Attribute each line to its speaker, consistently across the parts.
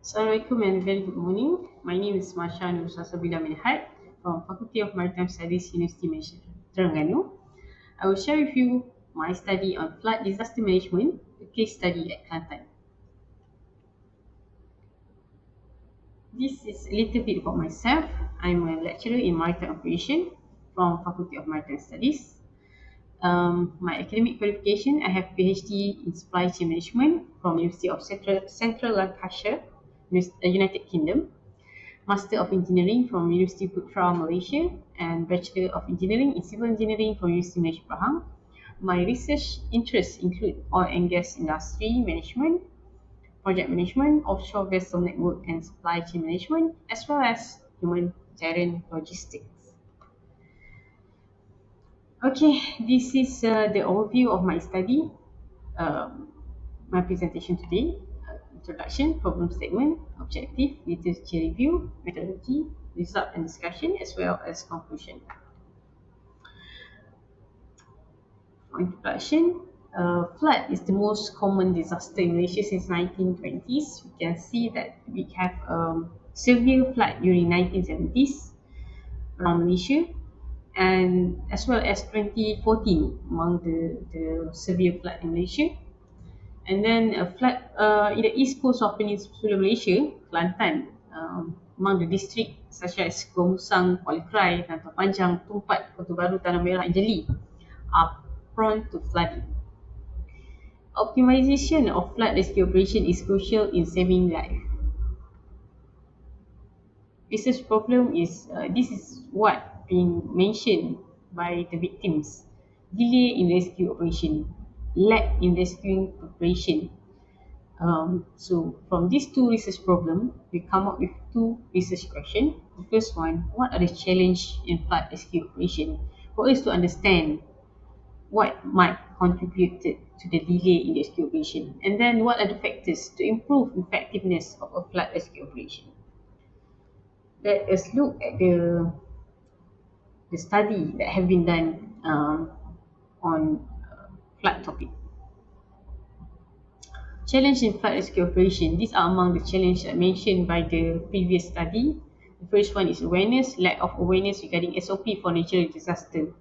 Speaker 1: Assalamualaikum and very good morning. My name is Masha and Salsabiela Menhat from Faculty of Maritime Studies, Universiti Malaysia, Terengganu. I will share with you my study on flood disaster management, a case study at Kelantan. This is a little bit about myself. I'm a lecturer in maritime operation from Faculty of Maritime Studies. My academic qualification, I have PhD in supply chain management from University of Central Lancashire, United Kingdom. Master of Engineering from Universiti Putra, Malaysia, and Bachelor of Engineering in Civil Engineering from Universiti Malaysia Pahang. My research interests include oil and gas industry management, project management, offshore vessel network and supply chain management, as well as humanitarian logistics. Okay, this is the overview of my study. My presentation today: introduction, problem statement, objective, literature review, methodology, result and discussion, as well as conclusion. For introduction, flood is the most common disaster in Malaysia since 1920s. We can see that we have severe flood during 1970s around Malaysia, and as well as 2014 among the severe flood in Malaysia. And then a flood in the east coast of Peninsular Malaysia, Kelantan, among the district such as Gomusang, Kuala Krai, Lantau Panjang, Tumpat, Kota Baru, Tanah Merah and Jeli are prone to flooding. Optimization of flood rescue operation is crucial in saving life. Research problem is this is what being mentioned by the victims: delay in rescue operation, lack in rescuing operation. So from these two research problems, we come up with two research questions. The first one: what are the challenges in flood rescue operation? For us to understand what might contribute to the delay in rescue operation, and then what are the factors to improve effectiveness of a flood rescue operation. Let us look at the study that have been done on flood topic. Challenge in flood rescue operation. These are among the challenges mentioned by the previous study. The first one is awareness, lack of awareness regarding SOP for natural disaster.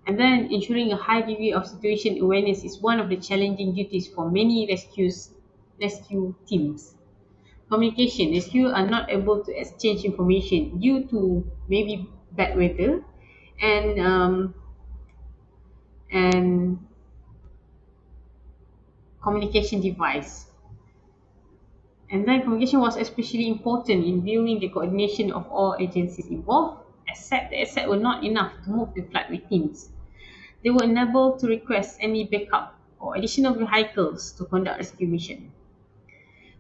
Speaker 1: And then ensuring a high degree of situation awareness is one of the challenging duties for many rescue teams. Communication. Rescue are not able to exchange information due to maybe bad weather and communication device. And then communication was especially important in viewing the coordination of all agencies involved, except the asset were not enough to move the flood victims. They were unable to request any backup or additional vehicles to conduct rescue mission.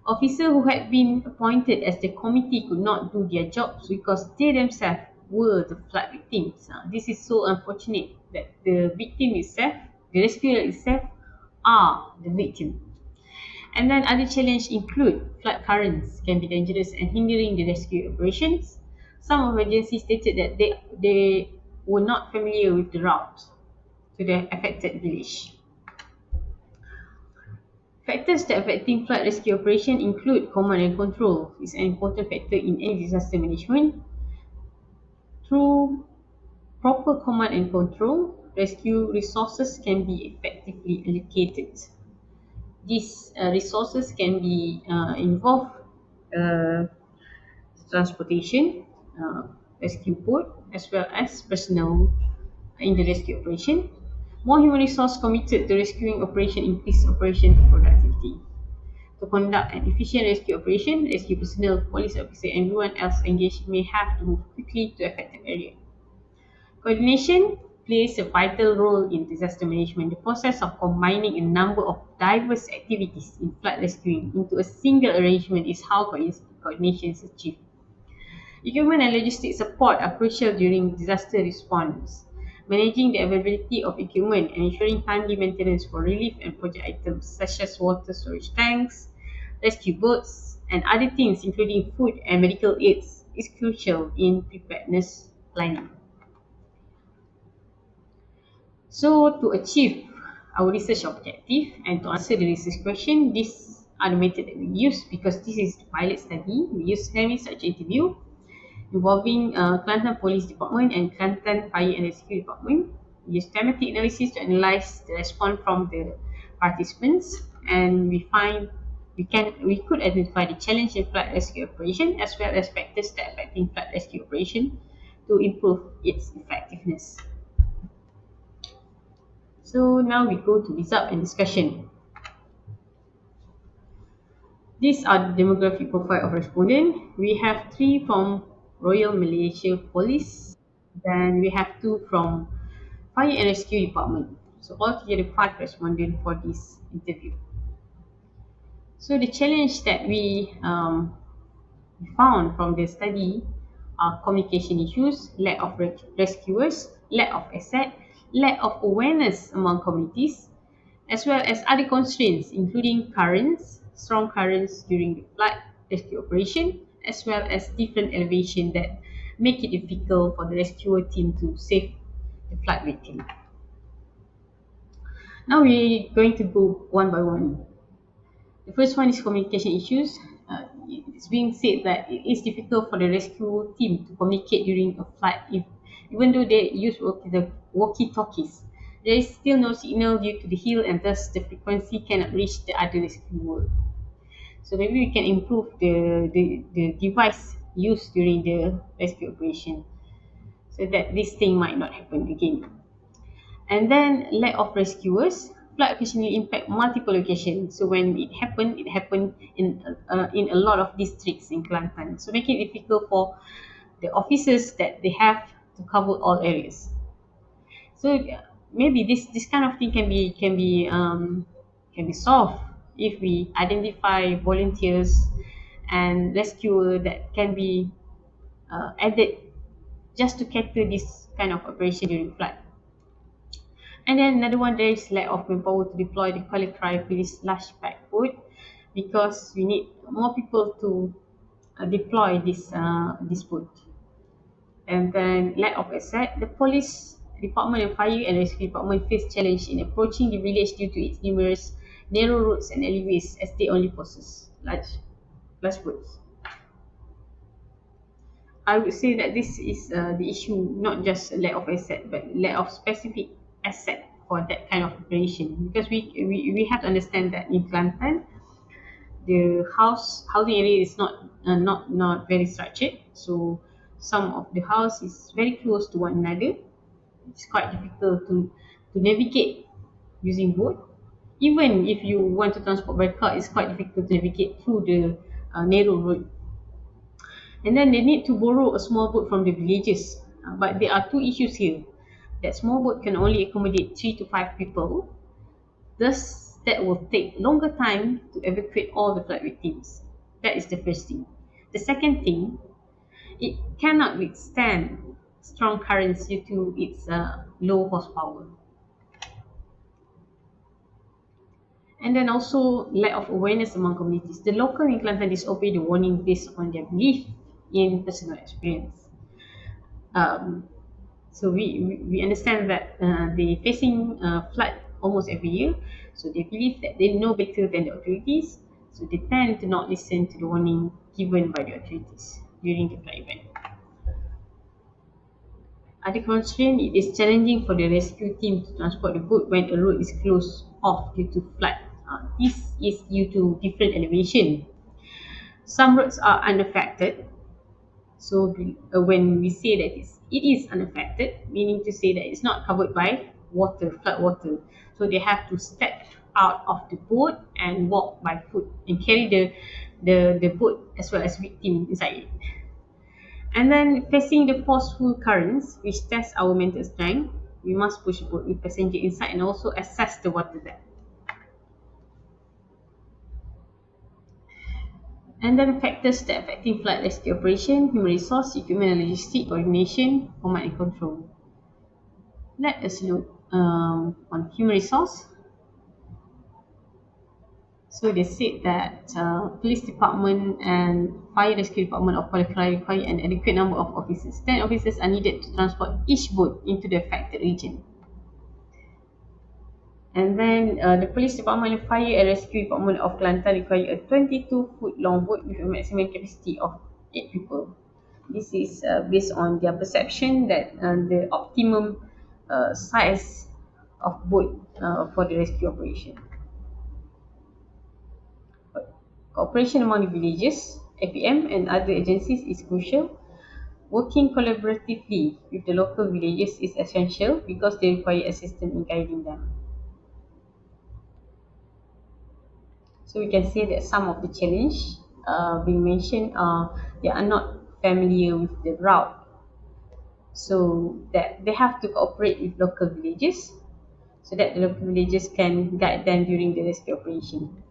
Speaker 1: Officers who had been appointed as the committee could not do their jobs because they themselves were the flood victims. This is so unfortunate that the victim itself, the rescuer itself, are the victim. And then other challenges include flood currents can be dangerous and hindering the rescue operations. Some of agencies stated that they were not familiar with the route to the affected village. Factors that affecting flood rescue operation include command and control. It's an important factor in any disaster management. Through proper command and control, rescue resources can be effectively allocated. These resources can be involve uh, transportation, rescue boat, as well as personnel in the rescue operation. More human resource committed to rescuing operation increase operation productivity. To conduct an efficient rescue operation, rescue personnel, police officer, and everyone else engaged may have to move quickly to affected area. Coordination plays a vital role in disaster management. The process of combining a number of diverse activities in flood rescuing into a single arrangement is how coordination is achieved. Equipment and logistic support are crucial during disaster response. Managing the availability of equipment and ensuring timely maintenance for relief and project items such as water storage tanks, rescue boats, and other things including food and medical aids is crucial in preparedness planning. So to achieve our research objective and to answer the research question, this are the method that we use because this is the pilot study. We use semi-such interview involving Kelantan Police Department and Kelantan Fire and Rescue Department. We use thematic analysis to analyze the response from the participants, and we could identify the challenge in flood rescue operation as well as factors that affecting flood rescue operation to improve its effectiveness. So now we go to result and discussion. These are the demographic profile of respondent. We have 3 from Royal Malaysia Police, then we have 2 from Fire and Rescue Department. So altogether 5 respondents for this interview. So the challenge that we found from the study are communication issues, lack of rescuers, lack of asset, lack of awareness among communities, as well as other constraints including currents, strong currents during the flood rescue operation, as well as different elevation that make it difficult for the rescuer team to save the flood victim. Now we're going to go one by one. The first one is communication issues. It's being said that it is difficult for the rescue team to communicate during a flight. Even though they use the walkie-talkies, there is still no signal due to the hill, and thus the frequency cannot reach the other rescuer. So maybe we can improve the device used during the rescue operation so that this thing might not happen again. And then lack of rescuers. Flood occasionally impact multiple locations. So when it happened in a lot of districts in Kelantan. So making it difficult for the officers that they have to cover all areas. So maybe this kind of thing can be solved if we identify volunteers and rescuer that can be added just to cater this kind of operation during flood. And then another one, there is lack of manpower to deploy the qualified for this large pack food because we need more people to deploy this food. And then lack of asset. The police department and fire and rescue department face challenge in approaching the village due to its numerous narrow roads and alleyways as they only possess large roads. I would say that this is the issue, not just lack of asset, but lack of specific asset for that kind of operation. Because we have to understand that in Kelantan, the housing area is not very structured. So some of the house is very close to one another. It's quite difficult to navigate using boat. Even if you want to transport by car, it's quite difficult to navigate through the narrow road. And then they need to borrow a small boat from the villages. But there are 2 issues here. That small boat can only accommodate 3 to 5 people. Thus, that will take longer time to evacuate all the flood victims. That is the first thing. The second thing, it cannot withstand strong currents due to its low horsepower. And then also lack of awareness among communities. The local in Kelantan disobey the warning based on their belief in personal experience. So we understand that they facing flood almost every year. So they believe that they know better than the authorities. So they tend to not listen to the warning given by the authorities during the flood event. Other constraint, it is challenging for the rescue team to transport the boat when a road is closed off due to flood. This is due to different elevation. Some roads are unaffected. So when we say that it is unaffected, meaning to say that it's not covered by water, flood water. So they have to step out of the boat and walk by foot and carry the boat as well as victim inside it. And then facing the forceful currents, which test our mental strength, we must push the boat with passenger inside and also assess the water depth. And then factors that affecting flood rescue operation, human resource, equipment and logistic, coordination, command and control. Let us look on human resource. So they said that police department and fire rescue department of Kuala require an adequate number of officers. 10 officers are needed to transport each boat into the affected region. And then the police department and fire and rescue department of Kelantan require a 22-foot long boat with a maximum capacity of 8 people. This is based on their perception that the optimum size of boat for the rescue operation. Cooperation among the villages, APM and other agencies is crucial. Working collaboratively with the local villages is essential because they require assistance in guiding them. So we can say that some of the challenge being mentioned are they are not familiar with the route, so that they have to cooperate with local villages so that the local villages can guide them during the rescue operation.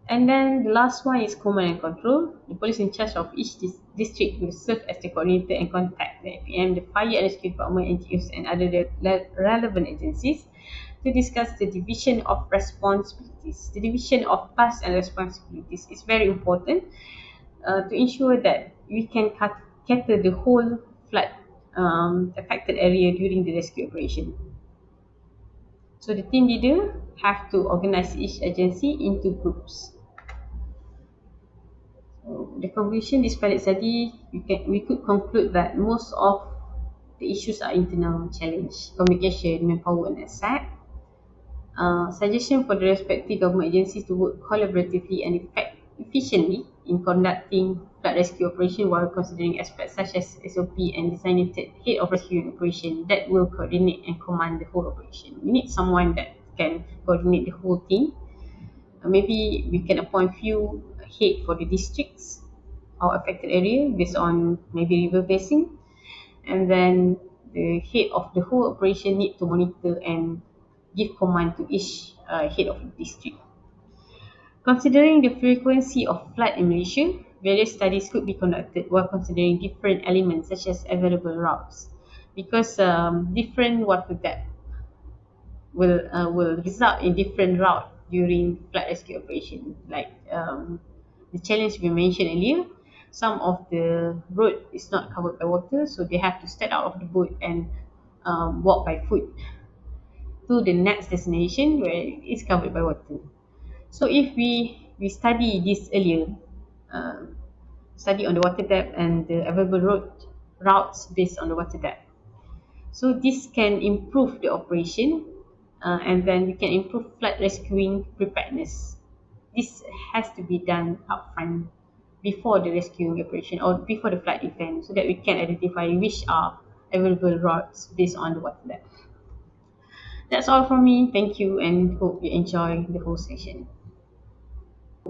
Speaker 1: And then the last one is command and control. The police in charge of each district will serve as the coordinator and contact the APM, the fire and rescue department, NGOs, and other relevant agencies to discuss the division of responsibilities. The division of tasks and responsibilities is very important to ensure that we can cater the whole flood affected area during the rescue operation. So the team leader have to organize each agency into groups. The conclusion this pilot study, we could conclude that most of the issues are internal challenge, communication, manpower and asset. Suggestion for the respective government agencies to work collaboratively and efficiently in conducting flood rescue operation while considering aspects such as SOP and designated head of rescue operation that will coordinate and command the whole operation. We need someone that can coordinate the whole thing. Maybe we can appoint few head for the districts or affected area based on maybe river basin, and then the head of the whole operation need to monitor and give command to each head of the district. Considering the frequency of flood in Malaysia, various studies could be conducted while considering different elements such as available routes, because different water depth will result in different route during flood rescue operation. Like the challenge we mentioned earlier, some of the road is not covered by water, so they have to step out of the boat and walk by foot to the next destination where it is covered by water. So if we study this earlier, uh, study on the water depth and the available routes based on the water depth. So this can improve the operation, and then we can improve flood rescuing preparedness. This has to be done upfront before the rescuing operation or before the flood event, so that we can identify which are available routes based on the water depth. That's all from me. Thank you and hope you enjoy the whole session.